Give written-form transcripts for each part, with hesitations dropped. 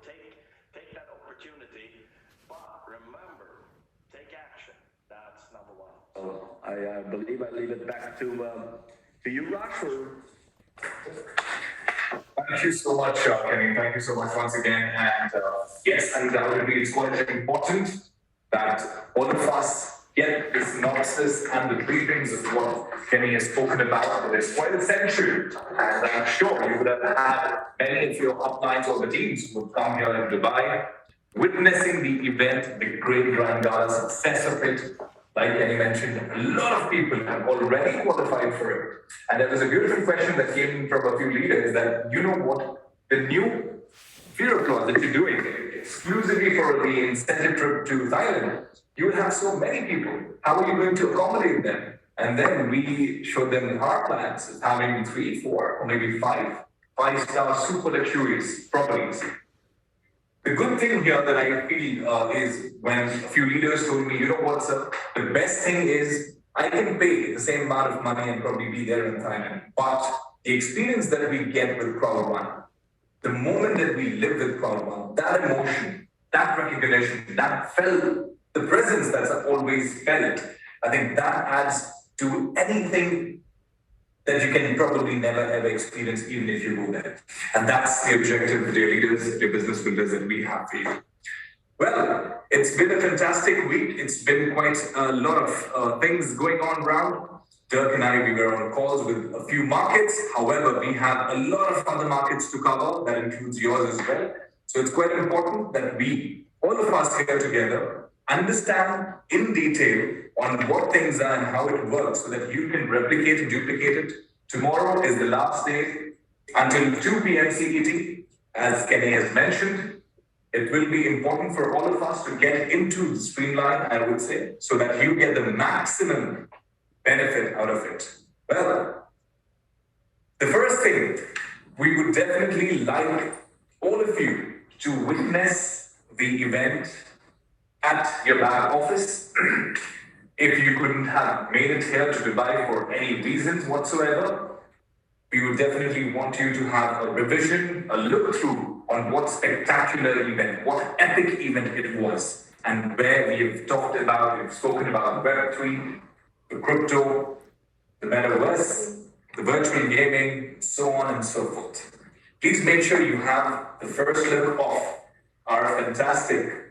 take that opportunity, but remember, take action. That's number one. So I believe I leave it back to you, Raj. Thank you so much, Kenny. Thank you so much once again. And yes, undoubtedly, it's quite important that all of us get the synopsis and the briefings of what Kenny has spoken about. It's quite essential. And I'm sure you would have had many of your uplines or the teams who would come here in Dubai, witnessing the event, the great Grand Gala success of it. Like Kenny mentioned, a lot of people have already qualified for it. And there was a beautiful question that came from a few leaders that, you know what, the new Fear clause that you're doing exclusively for the incentive trip to Thailand, you will have so many people. How are you going to accommodate them? And then we showed them our plans as having 3, 4, or maybe 5-star super luxurious properties. The good thing here that I feel is when a few leaders told me, you know what, sir, the best thing is I can pay the same amount of money and probably be there in Thailand. But the experience that we get with CROWD1, the moment that we live with CROWD1, that emotion, that recognition, that felt, the presence that's always felt, I think that adds to anything that you can probably never ever experience even if you go there. And that's the objective, dear leaders, dear business builders, that we have for you. Well, it's been a fantastic week. It's been quite a lot of things going on around. Dirk and I, we were on calls with a few markets. However, we have a lot of other markets to cover. That includes yours as well. So it's quite important that we, all of us here together, understand in detail on what things are and how it works so that you can replicate and duplicate it. Tomorrow is the last day until 2 p.m. CET. As Kenny has mentioned, it will be important for all of us to get into the streamline, I would say, so that you get the maximum benefit out of it. Well, the first thing, we would definitely like all of you to witness the event at your back office. If you couldn't have made it here to Dubai for any reasons whatsoever, we would definitely want you to have a revision, a look through on what spectacular event, what epic event it was, and where we've spoken about Web3, the crypto, the metaverse, the virtual gaming, so on and so forth. Please make sure you have the first look of our fantastic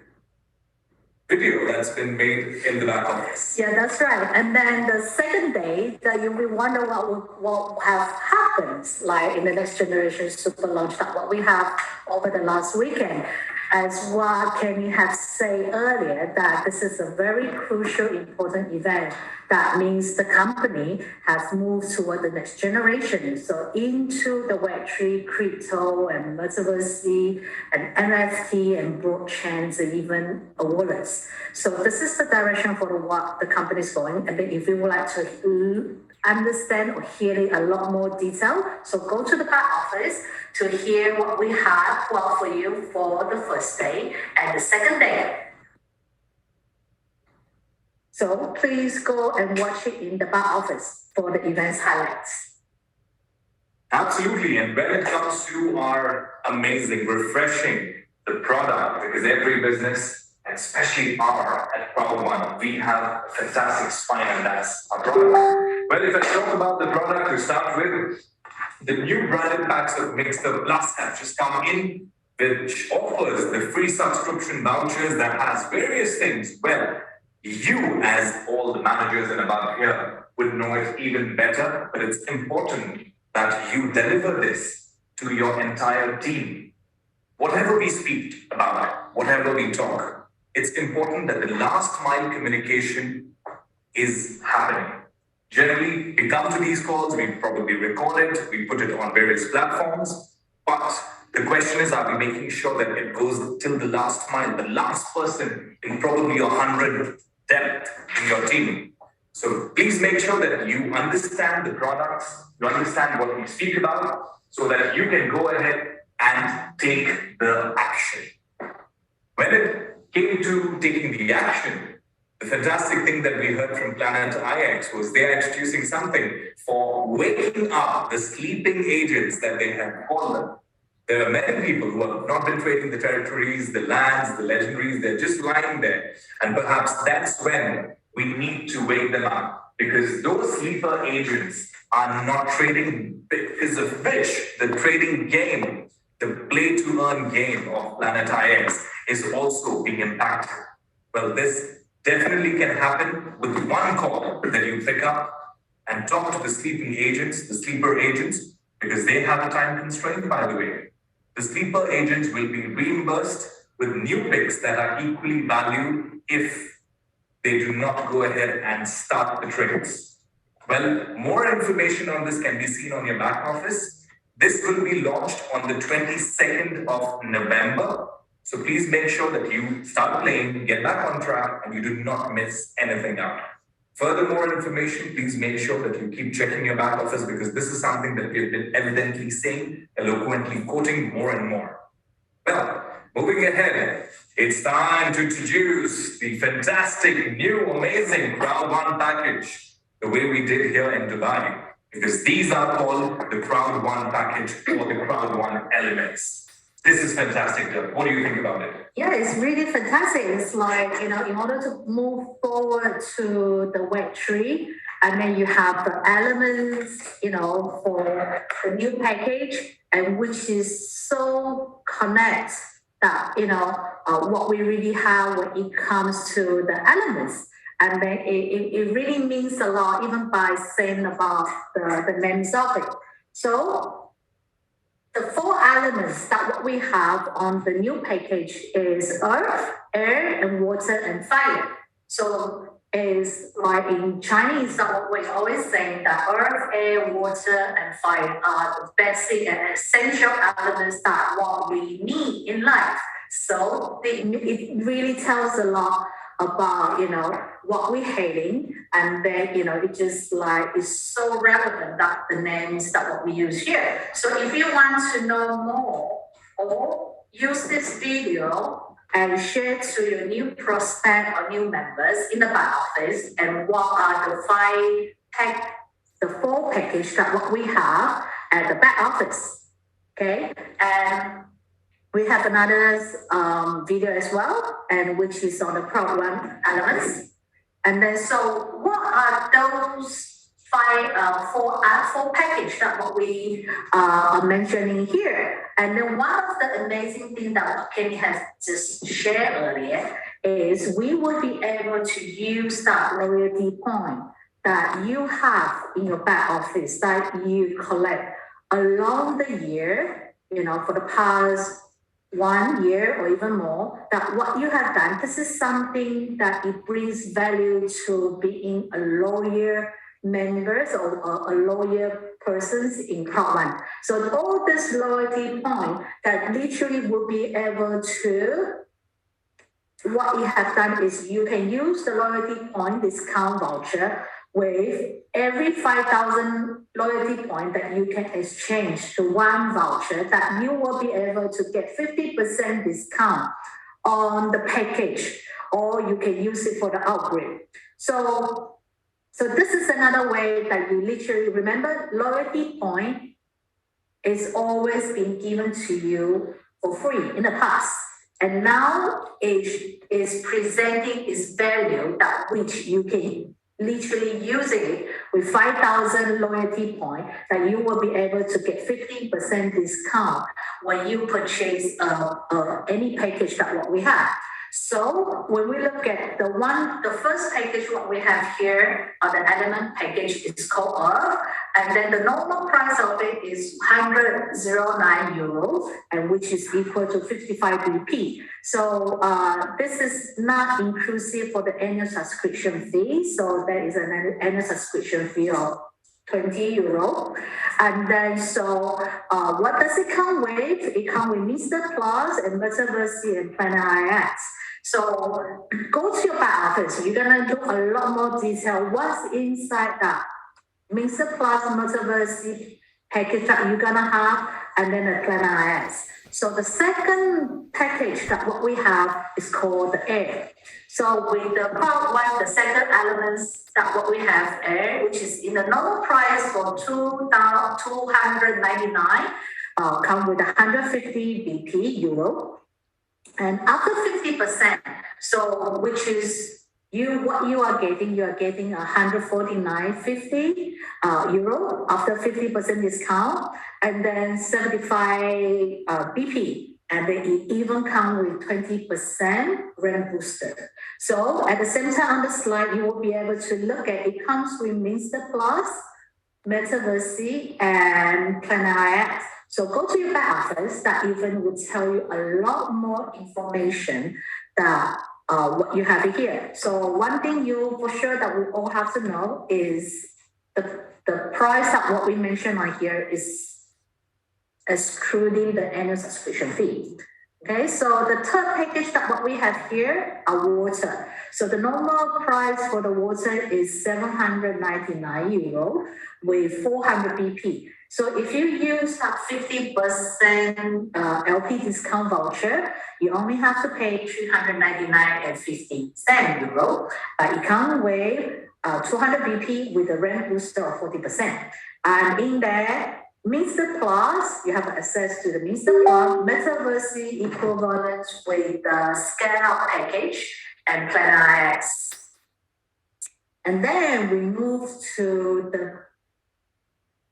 video that's been made in the back office. Yeah, that's right. And then the second day, that you will wonder what will have happened, like in the next generation super launch, what we have over the last weekend. As what Kenny had said earlier, that this is a very crucial, important event. That means the company has moved toward the next generation. So into the Web3, crypto, and metaverse, and NFT, and blockchains, and even wallets. So this is the direction for what the company is going. And then if you would like to understand or hear it a lot more detail, so go to the back office to hear what we have for you for the first day and the second day. So please go and watch it in the back office for the event's highlights. Absolutely, and when it comes to our amazing, refreshing, the product, because every business, especially at CROWD1, we have a fantastic spine, and that's our product. Well, if I talk about the product to start with, the new branded packs of Mixer Plus have just come in, which offers the free subscription vouchers that has various things. Well, you, as all the managers and above here, would know it even better, but it's important that you deliver this to your entire team. Whatever we speak about, whatever we talk, it's important that the last mile communication is happening. Generally, we come to these calls, we probably record it, we put it on various platforms, but the question is, are we making sure that it goes till the last mile, the last person in probably 100 depth in your team? So please make sure that you understand the products, you understand what we speak about, so that you can go ahead and take the action. When it came to taking the action, the fantastic thing that we heard from Planet IX was they're introducing something for waking up the sleeping agents that they have called them. There are many people who have not been trading the territories, the lands, the legendaries, they're just lying there. And perhaps that's when we need to wake them up, because those sleeper agents are not trading, because of which the trading game, the play to earn game of Planet IX is also being impacted. Well, this definitely can happen with one call that you pick up and talk to the sleeping agents, the sleeper agents, because they have a time constraint, by the way. The sleeper agents will be reimbursed with new picks that are equally valued if they do not go ahead and start the trades. Well, more information on this can be seen on your back office. This will be launched on the 22nd of November. So please make sure that you start playing, get back on track, and you do not miss anything out. Furthermore information, please make sure that you keep checking your back office, because this is something that we've been evidently saying, eloquently quoting more and more. Well, moving ahead, it's time to introduce the fantastic, new, amazing CROWD1 package, the way we did here in Dubai, because these are called the CROWD1 package or the CROWD1 elements. This is fantastic, Doug. What do you think about it? Yeah, it's really fantastic. It's like, in order to move forward to the Web3, and then you have the elements, for the new package, and which is so connect that, what we really have when it comes to the elements. And then it really means a lot, even by saying about the names of it. So the 4 elements that what we have on the new package is earth, air, and water, and fire. So is like in Chinese, that we always say that earth, air, water, and fire are the basic and essential elements that what we need in life. So it really tells a lot about, what we're hating, and then, it just like is so relevant that the names that what we use here. So if you want to know more, or use this video and share to your new prospect or new members in the back office, and what are the 4 package that what we have at the back office, okay? And we have another video as well, and which is on the CROWD1 elements. And then, so what are those 4 package that what we are mentioning here? And then one of the amazing things that Kenny has just shared earlier is we will be able to use that loyalty point that you have in your back office that you collect along the year, for the past 1 year or even more, that what you have done, this is something that it brings value to being a loyal members or a loyal persons in CROWD1. So all this loyalty point that literally will be able to, what you have done is you can use the loyalty point discount voucher with every 5,000 loyalty point that you can exchange to one voucher, that you will be able to get 50% discount on the package, or you can use it for the upgrade. So this is another way that you literally remember loyalty point is always being given to you for free in the past. And now it is presenting its value that which you can literally using it with 5,000 loyalty point, that you will be able to get 15% discount when you purchase any package that what we have. So when we look at the first package what we have here, the element package is called Earth, and then the normal price of it is 109 euros, and which is equal to 55 BP. So this is not inclusive for the annual subscription fee. So there is an annual subscription fee of 20 euro. And then, so what does it come with? It comes with Mr. Plus and Metaverse and Planet IX. So go to your back office. You're gonna do a lot more detail. What's inside that Mr. Plus Metaverse package that you're gonna have, and then the Planet IX. So the second package that what we have is called the Air. So with the CROWD1, the second elements that what we have Air, which is in the normal price for 299, come with 150 BP euro. And after 50%, so which is what you are getting 149.50 euro after 50% discount, and then 75 BP, and then it even come with 20% rent booster. So at the same time on the slide, you will be able to look at it comes with Minster Plus, Metaverse, and Planet X. So go to your back office, that even will tell you a lot more information that what you have here. So one thing you for sure that we all have to know is the price that what we mentioned on here is excluding the annual subscription fee. Okay, so the third package that what we have here are water. So the normal price for the water is 799 euro with 400 BP. So if you use that 50% LP discount voucher, you only have to pay 399.50 euro. It comes with 200 BP with a rent booster of 40%. And in there, Minster Plus, you have access to the Minster Plus, Metaverse equivalent with the scan out package and Planet X. And then we move to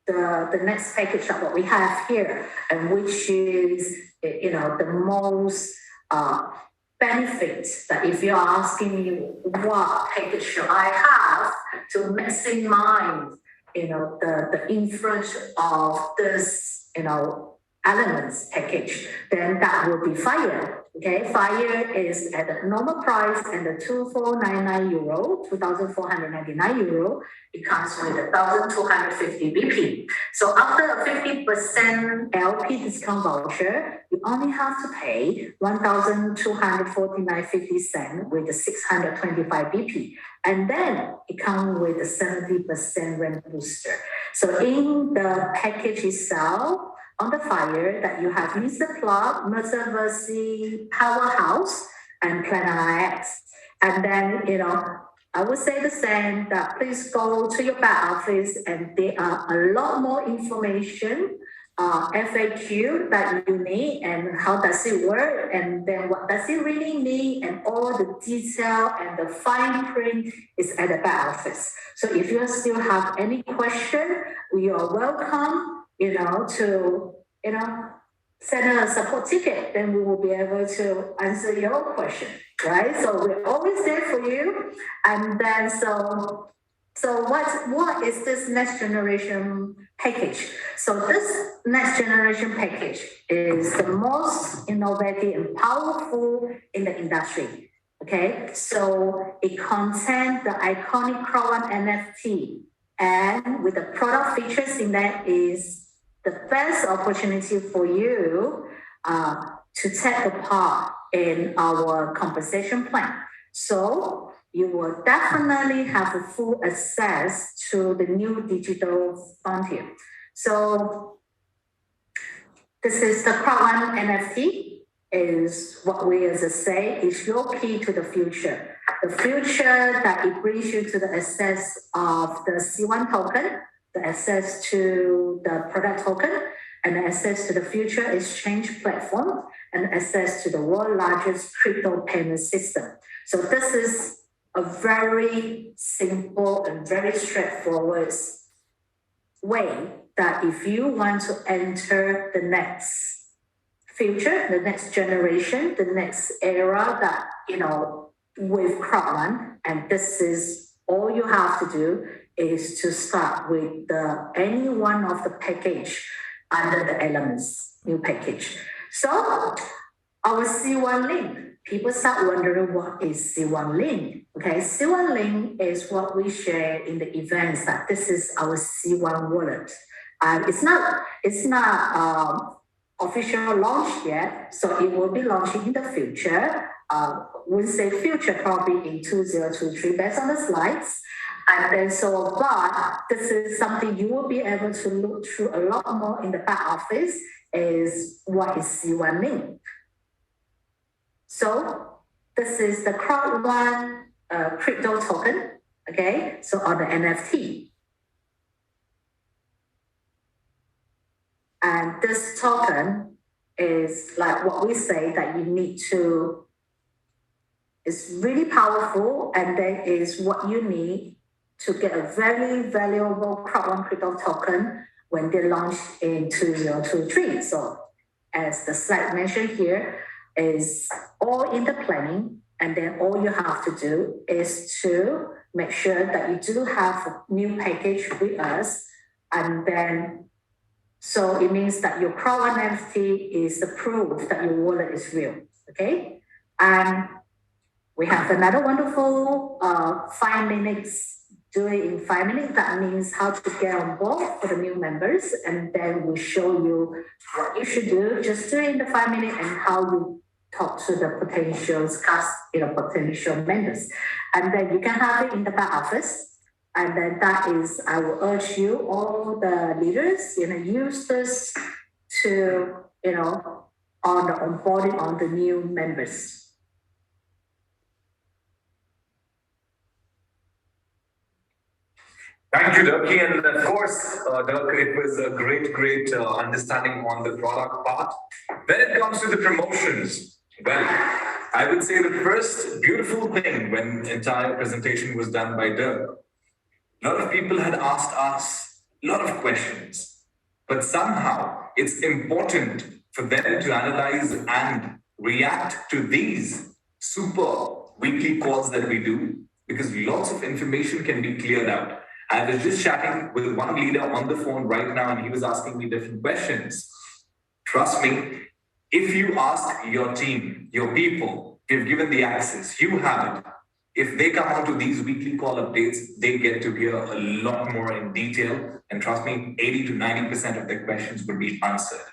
the next package that what we have here, and which is the most benefits that if you're asking me what package should I have to maximize the influence of this elements package, then that will be Fire. Okay, Fire is at the normal price and the 2499 euro, 2499 euro. It comes with 1250 BP. So after a 50% LP discount voucher, you only have to pay 1249.50 with the 625 BP. And then it comes with a 70% rent booster. So in the package itself, on the Fire, that you have Minster Club, Metaverse, Powerhouse, and Planet X. And then, I would say the same, that please go to your back office, and there are a lot more information, FAQ that you need, and how does it work, and then what does it really mean, and all the detail and the fine print is at the back office. So if you still have any question, you are welcome to send a support ticket, then we will be able to answer your question, right? So we're always there for you. And then so what is this next generation package? So this next generation package is the most innovative and powerful in the industry. Okay, so it contains the iconic CROWD1 NFT, and with the product features in that is the best opportunity for you to take a part in our compensation plan. So you will definitely have a full access to the new digital frontier. So this is the CROWD1 NFT, is what we as I say is your key to the future. The future that it brings you to the access of the C1 token, the access to the product token, and the access to the future exchange platform, and access to the world's largest crypto payment system. So this is a very simple and very straightforward way that if you want to enter the next future, the next generation, the next era that, with CROWD1, and this is all you have to do is to start with any one of the package under the elements new package. So our C1 link, people start wondering what is C1 link. Okay, C1 link is what we share in the events, that this is our C1 wallet. It's not official launch yet, so it will be launching in the future. We'll say future probably in 2023 based on the slides. And then but this is something you will be able to look through a lot more in the back office, is what is C1 link. So this is the CROWD1 crypto token, okay? So on the NFT. And this token is like what we say that you need to, it's really powerful, and that is what you need to get a very valuable CROWD1 crypto token when they launch in 2023. So as the slide mentioned here, is all in the planning, and then all you have to do is to make sure that you do have a new package with us, and then so it means that your CROWD1 NFT is the proof that your wallet is real, okay? And we have another wonderful 5 minutes, do it in 5 minutes. That means how to get on board for the new members. And then we show you what you should do, just do it in the 5 minutes, and how you talk to the potential members. And then you can have it in the back office. And then that is, I will urge you, all the leaders, use this to, on the onboarding on the new members. Thank you, Durkee. And of course, Dirk, it was a great understanding on the product part. When it comes to the promotions, well, I would say the first beautiful thing when the entire presentation was done by Dirk, a lot of people had asked us a lot of questions, but somehow it's important for them to analyze and react to these super weekly calls that we do, because lots of information can be cleared out. I was just chatting with one leader on the phone right now, and he was asking me different questions. Trust me, if you ask your team, your people, you've given the access, you have it. If they come onto these weekly call updates, they get to hear a lot more in detail. And trust me, 80 to 90% of their questions would be answered.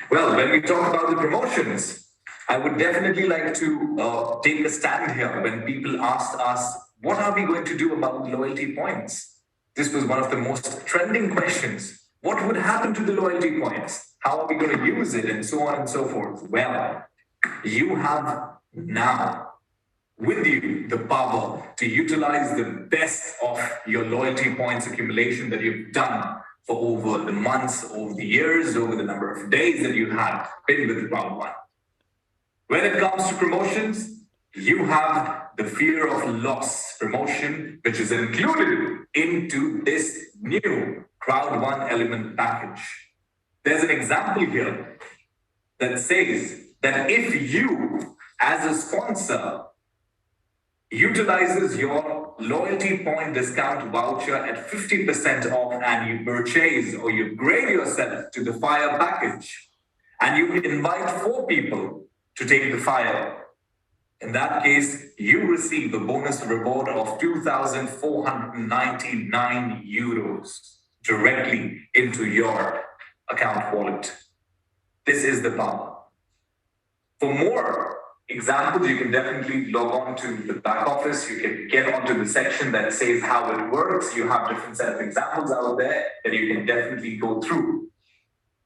Well, when we talk about the promotions, I would definitely like to take a stand here when people asked us, what are we going to do about loyalty points? This was one of the most trending questions. What would happen to the loyalty points? How are we going to use it? And so on and so forth. Well, you have now with you the power to utilize the best of your loyalty points accumulation that you've done for over the months, over the years, over the number of days that you have been with CROWD1. When it comes to promotions, you have the fear of loss promotion, which is included into this new CROWD1 element package. There's an example here that says that if you, as a sponsor, utilizes your loyalty point discount voucher at 50% off, and you purchase or you grade yourself to the fire package, and you invite 4 people to take the fire, in that case, you receive a bonus reward of 2,499 euros directly into your account wallet. This is the power. For more examples, you can definitely log on to the back office. You can get onto the section that says how it works. You have different set of examples out there that you can definitely go through.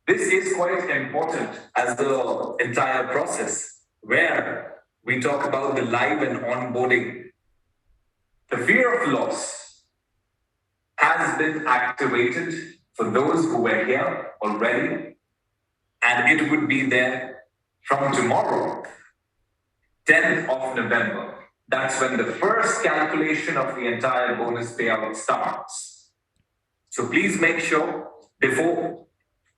This is quite important as the entire process where we talk about the live and onboarding. The fear of loss has been activated for those who were here already, and it would be there from tomorrow, 10th of November. That's when the first calculation of the entire bonus payout starts. So please make sure before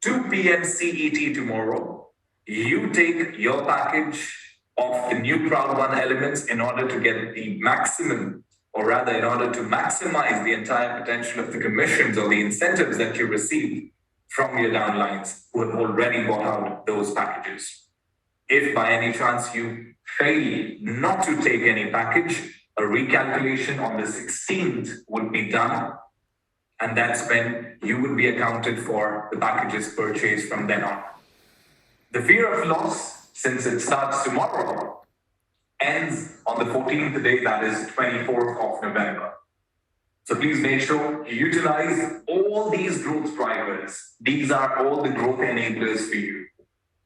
2 p.m. CET tomorrow, you take your package of the new CROWD1 elements in order to get the maximum, or rather in order to maximize the entire potential of the commissions or the incentives that you receive from your downlines who have already bought out those packages. If by any chance you fail not to take any package, a recalculation on the 16th would be done, and that's when you would be accounted for the packages purchased from then on. The fear of loss, since it starts tomorrow, ends on the 14th day, that is 24th of November. So please make sure you utilize all these growth drivers. These are all the growth enablers for you.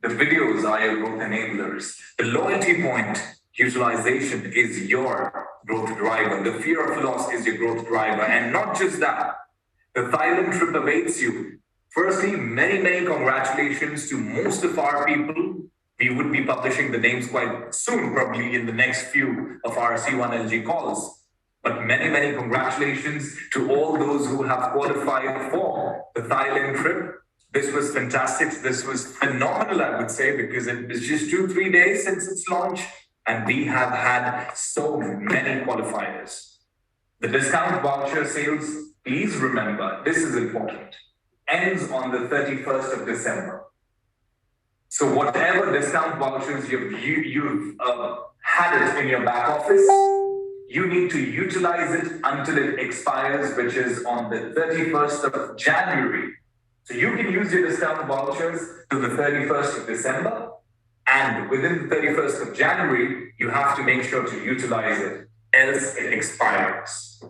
The videos are your growth enablers. The loyalty point utilization is your growth driver. The fear of loss is your growth driver. And not just that, the Thailand trip awaits you Firstly, many congratulations to most of our people. We would be publishing the names quite soon, probably in the next few of our C1LG calls. But many congratulations to all those who have qualified for the Thailand trip. This was fantastic. This was phenomenal, I would say, because it was just 2-3 days since its launch, and we have had so many qualifiers. The discount voucher sales, please remember, this is important, ends on the 31st of December. So whatever discount vouchers you've had it in your back office, you need to utilize it until it expires, which is on the 31st of January. So you can use your discount vouchers to the 31st of December, and within the 31st of January, you have to make sure to utilize it, else it expires.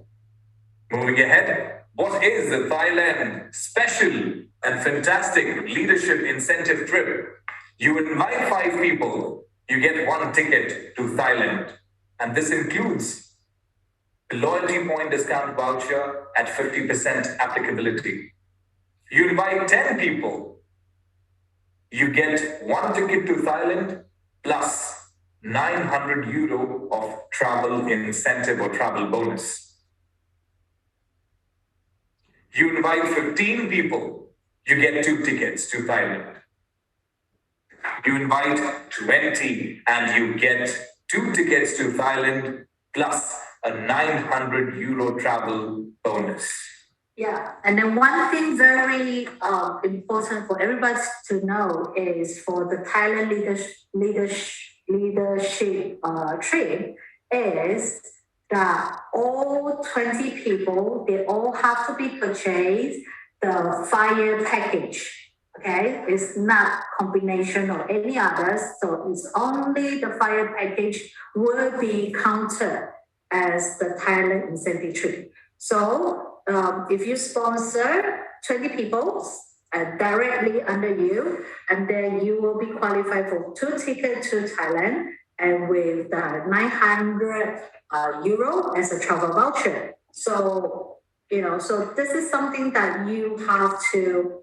Moving ahead, what is the Thailand special and fantastic leadership incentive trip? You invite 5 people, you get 1 ticket to Thailand, and this includes a loyalty point discount voucher at 50% applicability. You invite 10 people, you get 1 ticket to Thailand plus 900 euro of travel incentive or travel bonus. You invite 15 people, you get 2 tickets to Thailand. You invite 20 and you get 2 tickets to Thailand plus a 900 euro travel bonus. Yeah, and then one thing very important for everybody to know is for the Thailand leadership trip is that all 20 people, they all have to be purchased the fire package. Okay, it's not combination or any others, so it's only the fire package will be counted as the Thailand incentive trip. So if you sponsor 20 people directly under you, and then you will be qualified for 2 tickets to Thailand and with 900 euro as a travel voucher. So, so this is something that you have to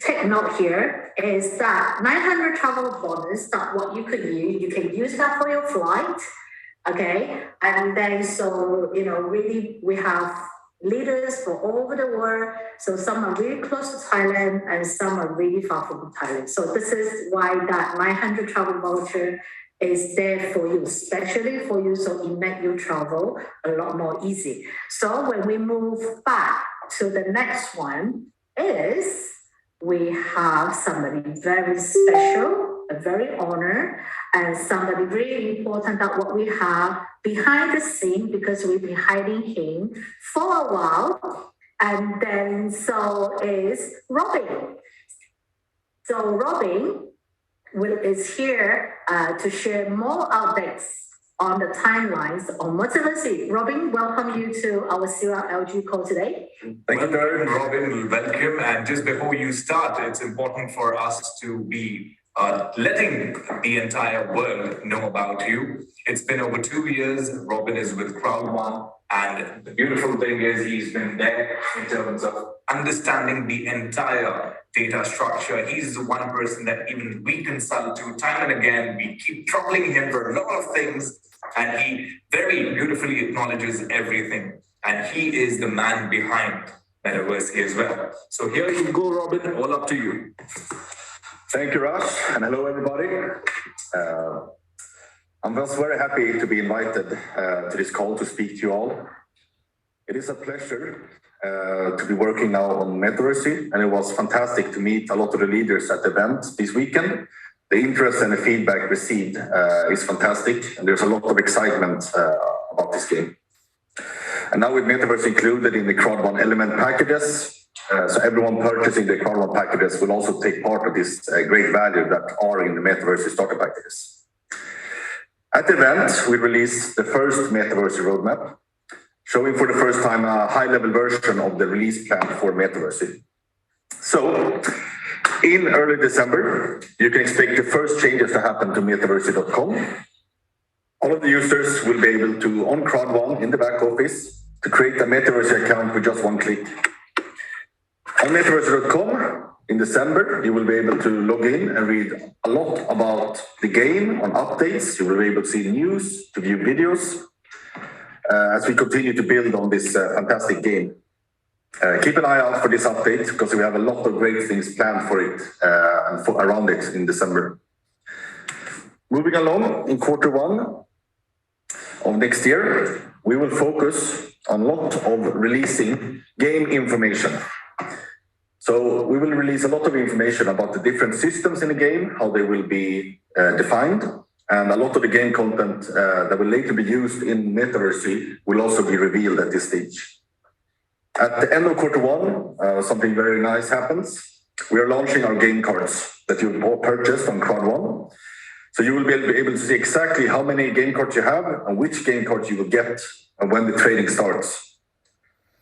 take note here is that 900 travel bonus, that what you could use, you can use that for your flight. Okay, and then so really we have leaders for all over the world. So some are really close to Thailand and some are really far from Thailand. So this is why that 900 travel voucher is there for you, especially for you, so it makes your travel a lot more easy. So when we move back to the next one is we have somebody very special, very honored, and somebody really important that what we have behind the scene, because we've been hiding him for a while. And then so is Robin. So Robin is here to share more updates on the timelines on Metaverse. Robin, welcome you to our CROWD call today. Thank you, Robin. Welcome. And just before you start, it's important for us to be letting the entire world know about you. It's been over 2 years. Robin is with CROWD1, and the beautiful thing is he's been there in terms of understanding the entire data structure. He's the one person that even we consult to time and again. We keep troubling him for a lot of things, and he very beautifully acknowledges everything. And he is the man behind Metaverse as well. So here you go, Robin, all up to you. Thank you, Raj, and hello, everybody. I'm just very happy to be invited to this call to speak to you all. It is a pleasure to be working now on Metaverse, and it was fantastic to meet a lot of the leaders at the event this weekend. The interest and the feedback received is fantastic, and there's a lot of excitement about this game. And now with Metaverse included in the CROWD1 element packages, so everyone purchasing the CROWD1 packages will also take part of this great value that are in the Metaverse starter packages. At the event, we released the first Metaverse roadmap, showing for the first time a high-level version of the release plan for Metaverse. So, in early December, you can expect the first changes to happen to metaverse.com. All of the users will be able to, on CROWD1 in the back office, to create a Metaverse account with just 1 click. On metaverse.com in December, you will be able to log in and read a lot about the game on updates. You will be able to see news, to view videos, as we continue to build on this fantastic game. Keep an eye out for this update because we have a lot of great things planned for it and around it in December. Moving along in Q1 of next year, we will focus on a lot of releasing game information. So we will release a lot of information about the different systems in the game, how they will be defined, and a lot of the game content that will later be used in Metaverse will also be revealed at this stage. At the end of Q1, something very nice happens. We are launching our game cards that you've all purchased on CROWD1. So you will be able to see exactly how many game cards you have and which game cards you will get and when the trading starts.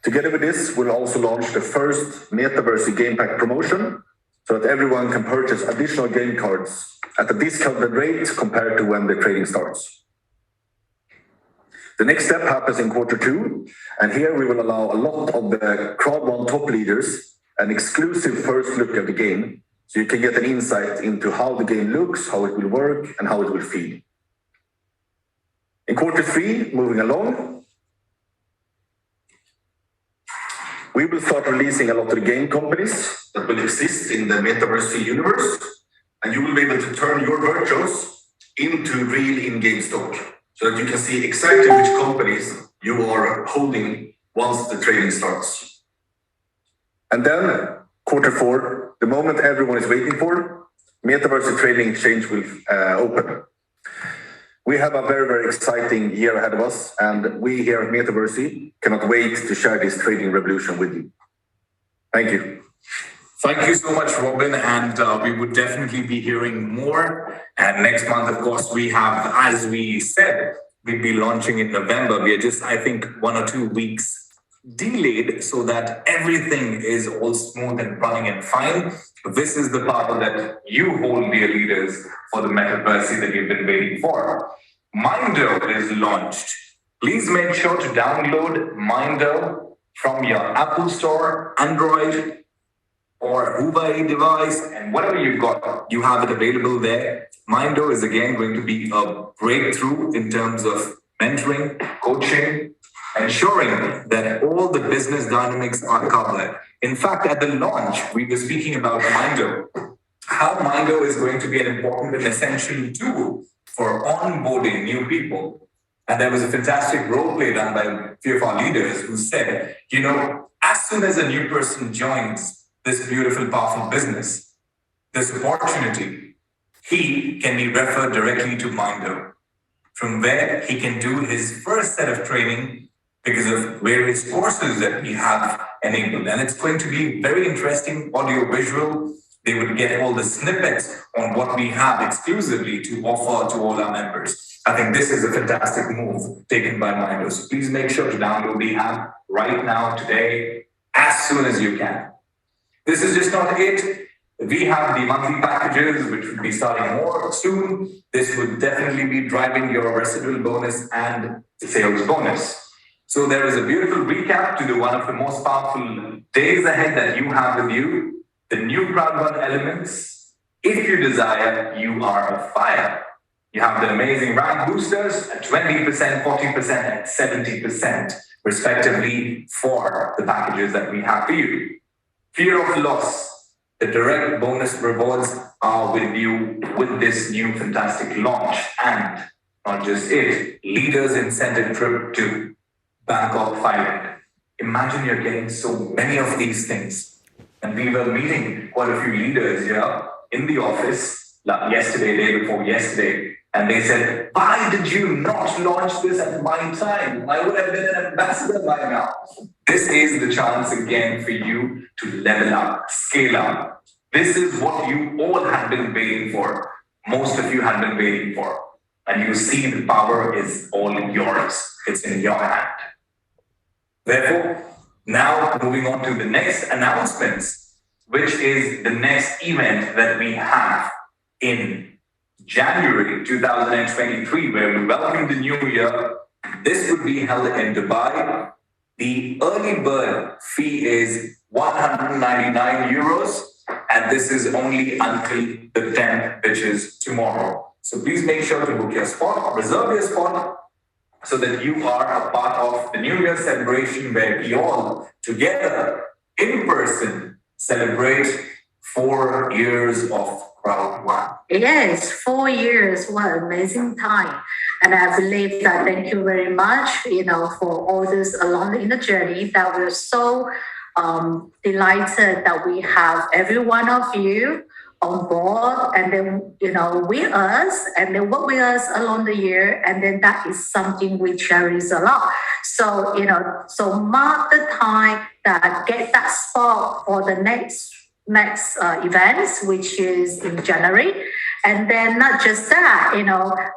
Together with this, we'll also launch the first Metaverse Game Pack promotion so that everyone can purchase additional game cards at a discounted rate compared to when the trading starts. The next step happens in Q2, and here we will allow a lot of the CROWD1 top leaders an exclusive first look at the game, so you can get an insight into how the game looks, how it will work, and how it will feel. In Q3, moving along, we will start releasing a lot of the game companies that will exist in the Metaverse universe, and you will be able to turn your virtuals into real in-game stock, so that you can see exactly which companies you are holding once the trading starts. And then Q4, the moment everyone is waiting for, Metaverse Trading Exchange will open. We have a very, very exciting year ahead of us, and we here at Metaverse cannot wait to share this trading revolution with you. Thank you. Thank you so much, Robin, and we would definitely be hearing more. And next month, of course, we have, as we said, we'll be launching in November. We are just, I think, 1 or 2 weeks delayed so that everything is all smooth and running and fine. This is the power that you hold, dear leaders, for the Metaverse that you've been waiting for. Mindo is launched. Please make sure to download Mindo from your Apple Store, Android, or Huawei device, and whatever you've got, you have it available there. Mindo is again going to be a breakthrough in terms of mentoring, coaching, ensuring that all the business dynamics are covered. In fact, at the launch, we were speaking about Mindo, how Mindo is going to be an important and essential tool for onboarding new people. And there was a fantastic role play done by a few of our leaders who said, you know, as soon as a new person joins this beautiful, powerful business, this opportunity, he can be referred directly to Mindo. From where he can do his first set of training because of various courses that we have enabled. And it's going to be very interesting, audio visual. They would get all the snippets on what we have exclusively to offer to all our members. I think this is a fantastic move taken by Mindo. So please make sure to download the app right now, today, as soon as you can. This is just not it. We have the monthly packages, which will be starting more soon. This would definitely be driving your residual bonus and sales bonus. So there is a beautiful recap to one of the most powerful days ahead that you have with you. The new CROWD1 elements. If you desire, you are a fire. You have the amazing rank boosters at 20%, 40%, and 70%, respectively, for the packages that we have for you. Fear of loss. The direct bonus rewards are with you with this new fantastic launch. And not just it, leaders incentive trip to Bangkok, Thailand. Imagine you're getting so many of these things. And we were meeting quite a few leaders here in the office yesterday, day before yesterday. And they said, why did you not launch this at my time? I would have been an ambassador by now. This is the chance again for you to level up, scale up. This is what you all have been waiting for. Most of you have been waiting for. And you see the power is all yours. It's in your hand. Therefore, now moving on to the next announcements, which is the next event that we have in January 2023, where we welcome the new year. This would be held in Dubai. The early bird fee is 199 euros, and this is only until the 10th, which is tomorrow. So please make sure to book your spot, reserve your spot, so that you are a part of the New Year celebration where we all together in person celebrate 4 years of CROWD1. Yes, 4 years. What an amazing time. And I believe that thank you very much, for all this along in the journey, that we're so delighted that we have every one of you on board, and then, with us, and then work with us along the year. And then that is something we cherish a lot. So, so mark the time that get that spot for the next events, which is in January. And then not just that,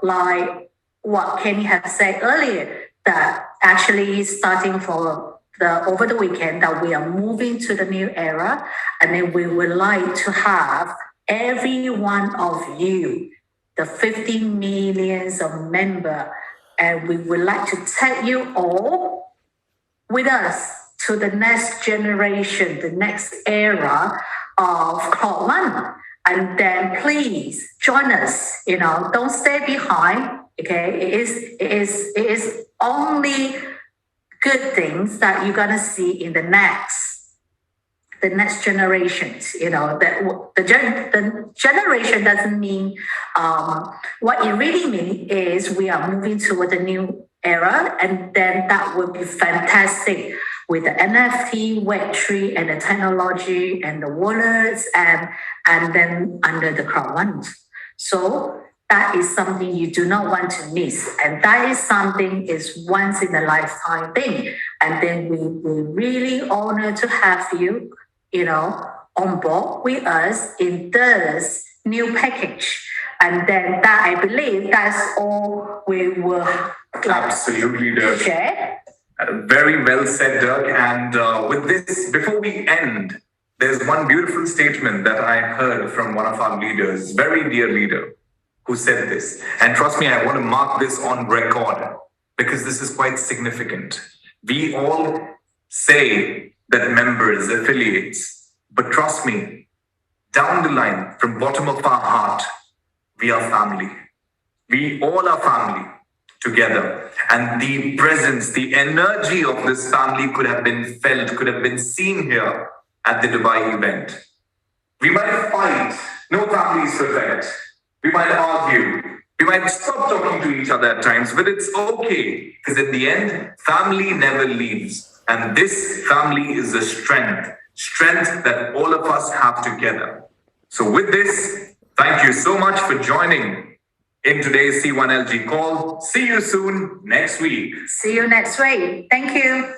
like what Kenny had said earlier, that actually starting for over the weekend that we are moving to the new era, and then we would like to have every one of you, the 50 millions of members, and we would like to take you all with us to the next generation, the next era of CROWD1. And then please join us, don't stay behind. Okay, it is only good things that you're gonna see in the next generations. That the generation doesn't mean what it really means is we are moving toward a new era, and then that would be fantastic with the NFT, Web3, and the technology and the wallets, and then under the CROWD1. So that is something you do not want to miss, and that is something is once in a lifetime thing. And then we're really honored to have you, on board with us in this new package. And then that, I believe that's all we will absolutely share. Very well said, Doug. And with this, before we end, there's one beautiful statement that I heard from one of our leaders, very dear leader, who said this. And trust me, I want to mark this on record because this is quite significant. We all say that members, affiliates, but trust me, down the line, from bottom of our heart, we are family. We all are family together. And the presence, the energy of this family could have been felt, could have been seen here at the Dubai event. We might fight, no family is perfect. We might argue, we might stop talking to each other at times, but it's okay, because in the end, family never leaves. And this family is a strength that all of us have together. So with this, thank you so much for joining in today's C1LG call. See you soon next week. See you next week. Thank you.